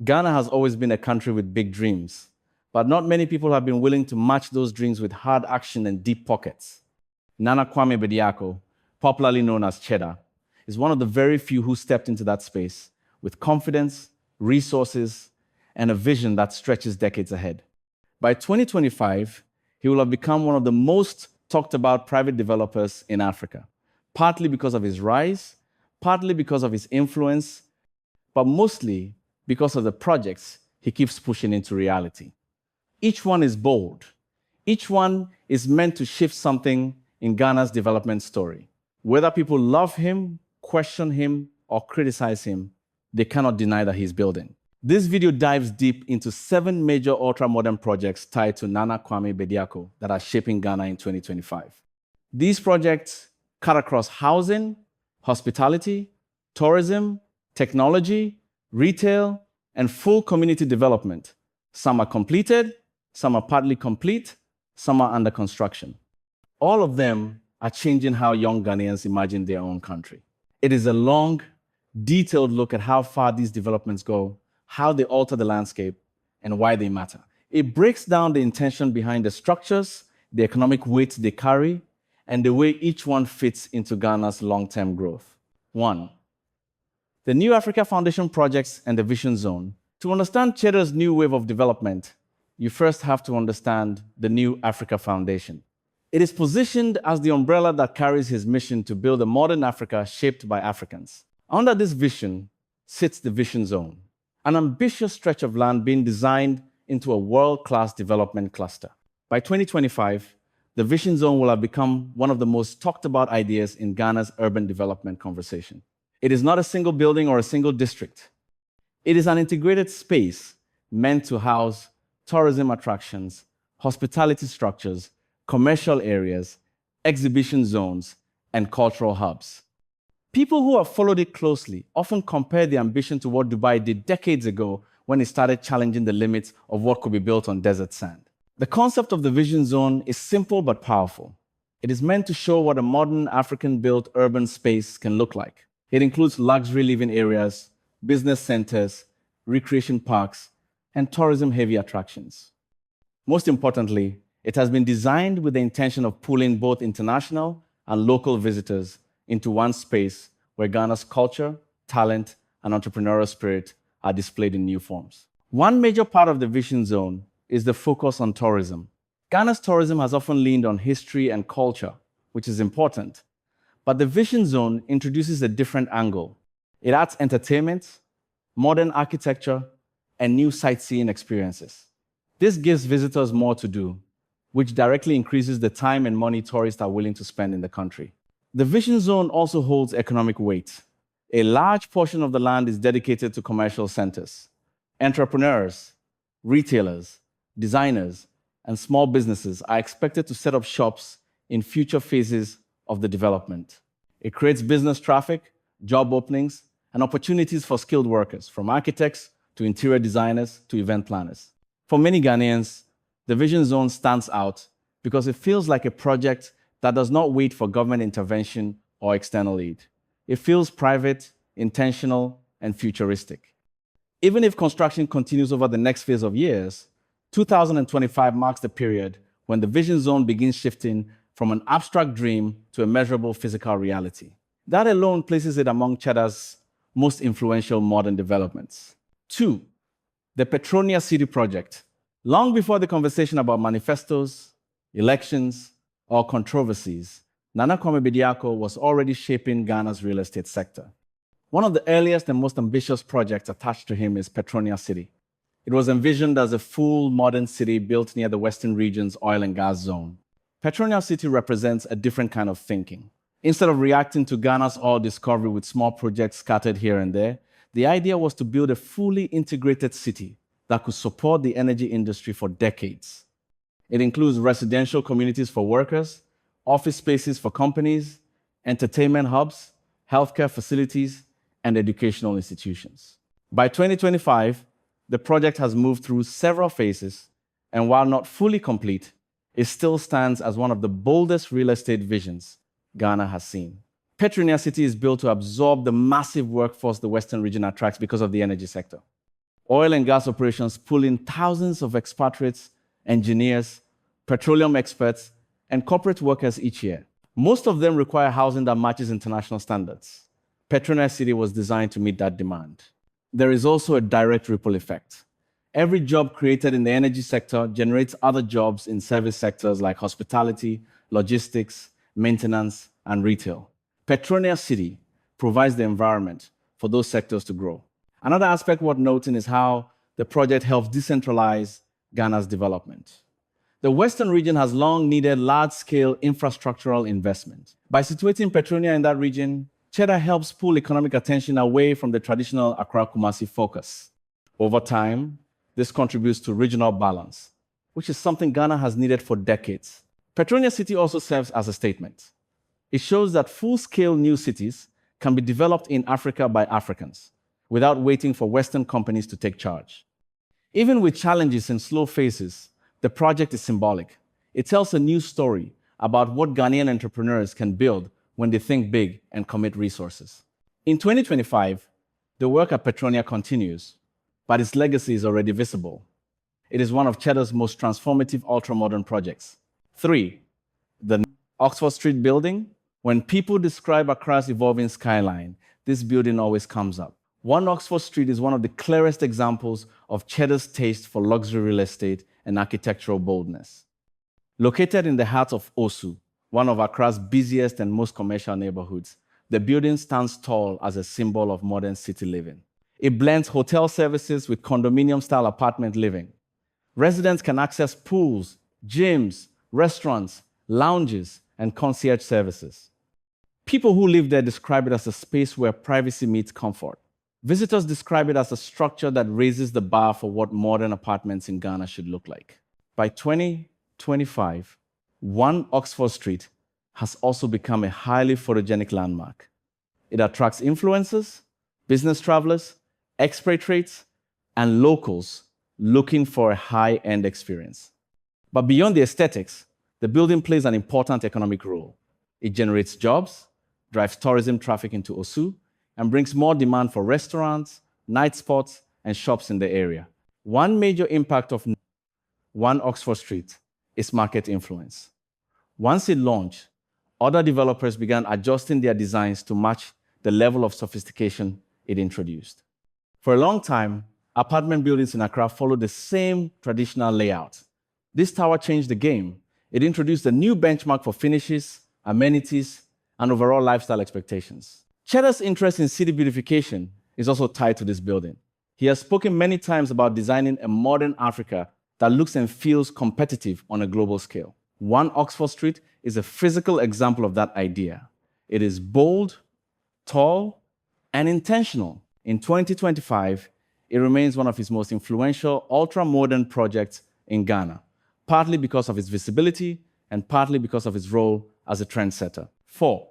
Ghana has always been a country with big dreams, but not many people have been willing to match those dreams with hard action and deep pockets. Nana Kwame Bediako, popularly known as Cheddar, is one of the very few who stepped into that space with confidence, resources, and a vision that stretches decades ahead. By 2025, he will have become one of the most talked about private developers in Africa, partly because of his rise, partly because of his influence, but mostly because of the projects he keeps pushing into reality. Each one is bold. Each one is meant to shift something in Ghana's development story. Whether people love him, question him, or criticize him, they cannot deny that he's building. This video dives deep into 7 major ultra-modern projects tied to Nana Kwame Bediako that are shaping Ghana in 2025. These projects cut across housing, hospitality, tourism, technology, retail, and full community development. Some are completed, some are partly complete, some are under construction. All of them are changing how young Ghanaians imagine their own country. It is a long, detailed look at how far these developments go, how they alter the landscape, and why they matter. It breaks down the intention behind the structures, the economic weight they carry, and the way each one fits into Ghana's long-term growth. 1. The New Africa Foundation projects and the Vision Zone. To understand Cheddar's new wave of development, you first have to understand the New Africa Foundation. It is positioned as the umbrella that carries his mission to build a modern Africa shaped by Africans. Under this vision sits the Vision Zone, an ambitious stretch of land being designed into a world-class development cluster. By 2025, the Vision Zone will have become one of the most talked about ideas in Ghana's urban development conversation. It is not a single building or a single district. It is an integrated space meant to house tourism attractions, hospitality structures, commercial areas, exhibition zones, and cultural hubs. People who have followed it closely often compare the ambition to what Dubai did decades ago when it started challenging the limits of what could be built on desert sand. The concept of the Vision Zone is simple but powerful. It is meant to show what a modern African-built urban space can look like. It includes luxury living areas, business centers, recreation parks, and tourism-heavy attractions. Most importantly, it has been designed with the intention of pulling both international and local visitors into one space where Ghana's culture, talent, and entrepreneurial spirit are displayed in new forms. One major part of the Vision Zone is the focus on tourism. Ghana's tourism has often leaned on history and culture, which is important. But the Vision Zone introduces a different angle. It adds entertainment, modern architecture, and new sightseeing experiences. This gives visitors more to do, which directly increases the time and money tourists are willing to spend in the country. The Vision Zone also holds economic weight. A large portion of the land is dedicated to commercial centers. Entrepreneurs, retailers, designers, and small businesses are expected to set up shops in future phases of the development. It creates business traffic, job openings, and opportunities for skilled workers, from architects to interior designers to event planners. For many Ghanaians, the Vision Zone stands out because it feels like a project that does not wait for government intervention or external aid. It feels private, intentional, and futuristic. Even if construction continues over the next phase of years, 2025 marks the period when the Vision Zone begins shifting from an abstract dream to a measurable physical reality. That alone places it among Cheddar's most influential modern developments. 2. The Petronia City project. Long before the conversation about manifestos, elections, or controversies, Nana Kwame Bediako was already shaping Ghana's real estate sector. One of the earliest and most ambitious projects attached to him is Petronia City. It was envisioned as a full modern city built near the Western region's oil and gas zone. Petronia City represents a different kind of thinking. Instead of reacting to Ghana's oil discovery with small projects scattered here and there, the idea was to build a fully integrated city that could support the energy industry for decades. It includes residential communities for workers, office spaces for companies, entertainment hubs, healthcare facilities, and educational institutions. By 2025, the project has moved through several phases, and while not fully complete, it still stands as one of the boldest real estate visions Ghana has seen. Petronia City is built to absorb the massive workforce the Western region attracts because of the energy sector. Oil and gas operations pull in thousands of expatriates, engineers, petroleum experts, and corporate workers each year. Most of them require housing that matches international standards. Petronia City was designed to meet that demand. There is also a direct ripple effect. Every job created in the energy sector generates other jobs in service sectors like hospitality, logistics, maintenance, and retail. Petronia City provides the environment for those sectors to grow. Another aspect worth noting is how the project helps decentralize Ghana's development. The Western region has long needed large-scale infrastructural investment. By situating Petronia in that region, Cheddar helps pull economic attention away from the traditional Accra-Kumasi focus. Over time, this contributes to regional balance, which is something Ghana has needed for decades. Petronia City also serves as a statement. It shows that full-scale new cities can be developed in Africa by Africans, without waiting for Western companies to take charge. Even with challenges and slow phases, the project is symbolic. It tells a new story about what Ghanaian entrepreneurs can build when they think big and commit resources. In 2025, the work at Petronia continues, but its legacy is already visible. It is one of Cheddar's most transformative ultramodern projects. 3. The Oxford Street building. When people describe Accra's evolving skyline, this building always comes up. 1 Oxford Street is one of the clearest examples of Cheddar's taste for luxury real estate and architectural boldness. Located in the heart of Osu, one of Accra's busiest and most commercial neighborhoods, the building stands tall as a symbol of modern city living. It blends hotel services with condominium-style apartment living. Residents can access pools, gyms, restaurants, lounges, and concierge services. People who live there describe it as a space where privacy meets comfort. Visitors describe it as a structure that raises the bar for what modern apartments in Ghana should look like. By 2025, 1 Oxford Street has also become a highly photogenic landmark. It attracts influencers, business travelers, expatriates, and locals looking for a high-end experience. But beyond the aesthetics, the building plays an important economic role. It generates jobs, drives tourism traffic into Osu, and brings more demand for restaurants, night spots, and shops in the area. One major impact of 1 Oxford Street is market influence. Once it launched, other developers began adjusting their designs to match the level of sophistication it introduced. For a long time, apartment buildings in Accra followed the same traditional layout. This tower changed the game. It introduced a new benchmark for finishes, amenities, and overall lifestyle expectations. Cheddar's interest in city beautification is also tied to this building. He has spoken many times about designing a modern Africa that looks and feels competitive on a global scale. 1 Oxford Street is a physical example of that idea. It is bold, tall, and intentional. In 2025, it remains one of his most influential ultra-modern projects in Ghana, partly because of its visibility and partly because of its role as a trendsetter. 4.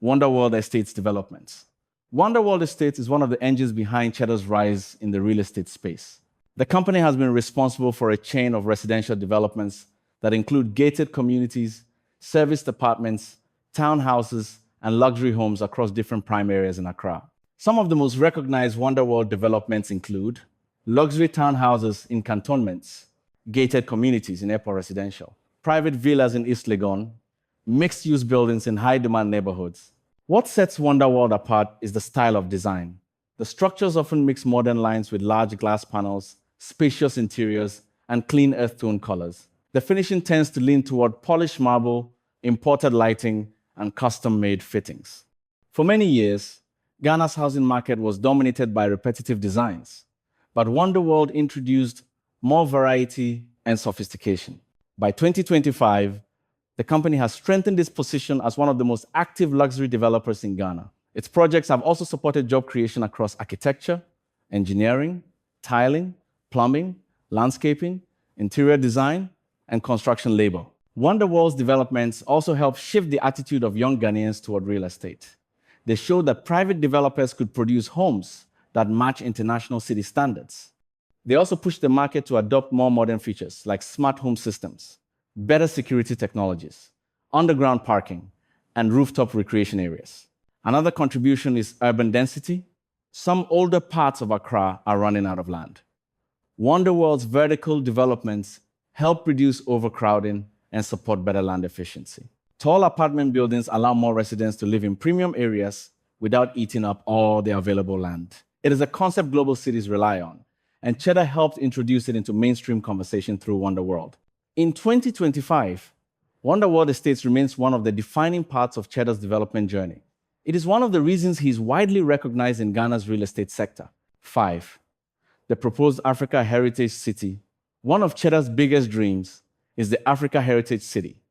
Wonda World Estates developments. Wonda World Estates is one of the engines behind Cheddar's rise in the real estate space. The company has been responsible for a chain of residential developments that include gated communities, serviced apartments, townhouses, and luxury homes across different prime areas in Accra. Some of the most recognized Wonda World developments include luxury townhouses in cantonments, gated communities in airport residential, private villas in East Legon, mixed-use buildings in high-demand neighborhoods. What sets Wonda World apart is the style of design. The structures often mix modern lines with large glass panels, spacious interiors, and clean earth tone colors. The finishing tends to lean toward polished marble, imported lighting, and custom-made fittings. For many years, Ghana's housing market was dominated by repetitive designs, but Wonda World introduced more variety and sophistication. By 2025, the company has strengthened its position as one of the most active luxury developers in Ghana. Its projects have also supported job creation across architecture, engineering, tiling, plumbing, landscaping, interior design, and construction labor. Wonda World's developments also help shift the attitude of young Ghanaians toward real estate. They showed that private developers could produce homes that match international city standards. They also pushed the market to adopt more modern features like smart home systems, better security technologies, underground parking, and rooftop recreation areas. Another contribution is urban density. Some older parts of Accra are running out of land. Wonda World's vertical developments help reduce overcrowding and support better land efficiency. Tall apartment buildings allow more residents to live in premium areas without eating up all the available land. It is a concept global cities rely on, and Cheddar helped introduce it into mainstream conversation through Wonda World. In 2025, Wonda World Estates remains one of the defining parts of Cheddar's development journey. It is one of the reasons he is widely recognized in Ghana's real estate sector. 5. The proposed Africa Heritage City. One of Cheddar's biggest dreams is the Africa Heritage City,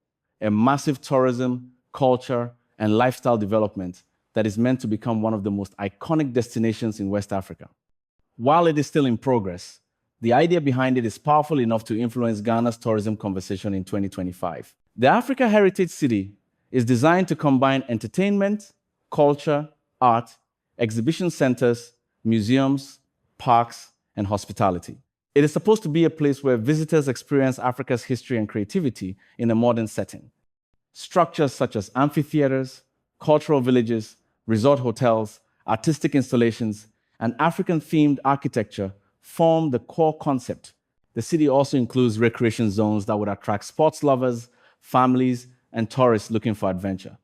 a massive tourism, culture, and lifestyle development that is meant to become one of the most iconic destinations in West Africa. While it is still in progress, the idea behind it is powerful enough to influence Ghana's tourism conversation in 2025. The Africa Heritage City is designed to combine entertainment, culture, art, exhibition centers, museums, parks, and hospitality. It is supposed to be a place where visitors experience Africa's history and creativity in a modern setting. Structures such as amphitheaters, cultural villages, resort hotels, artistic installations, and African-themed architecture form the core concept. The city also includes recreation zones that would attract sports lovers, families, and tourists looking for adventure.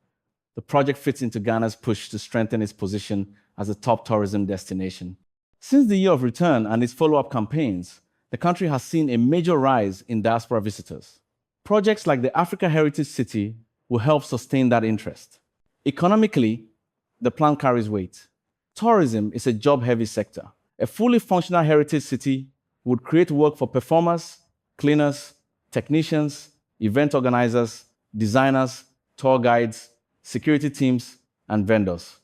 The project fits into Ghana's push to strengthen its position as a top tourism destination. Since the year of return and its follow-up campaigns, the country has seen a major rise in diaspora visitors. Projects like the Africa Heritage City will help sustain that interest. Economically, the plan carries weight. Tourism is a job-heavy sector. A fully functional heritage city would create work for performers, cleaners, technicians, event organizers, designers, tour guides, security teams, and vendors.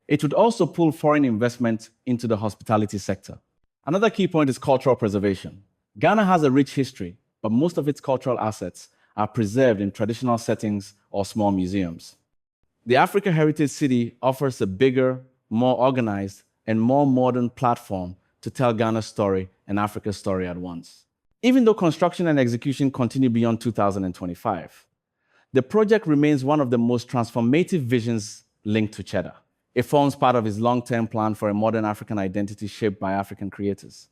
It would also pull foreign investment into the hospitality sector. Another key point is cultural preservation. Ghana has a rich history, but most of its cultural assets are preserved in traditional settings or small museums. The Africa Heritage City offers a bigger, more organized, and more modern platform to tell Ghana's story and Africa's story at once. Even though construction and execution continue beyond 2025, the project remains one of the most transformative visions linked to Cheddar. It forms part of his long-term plan for a modern African identity shaped by African creators.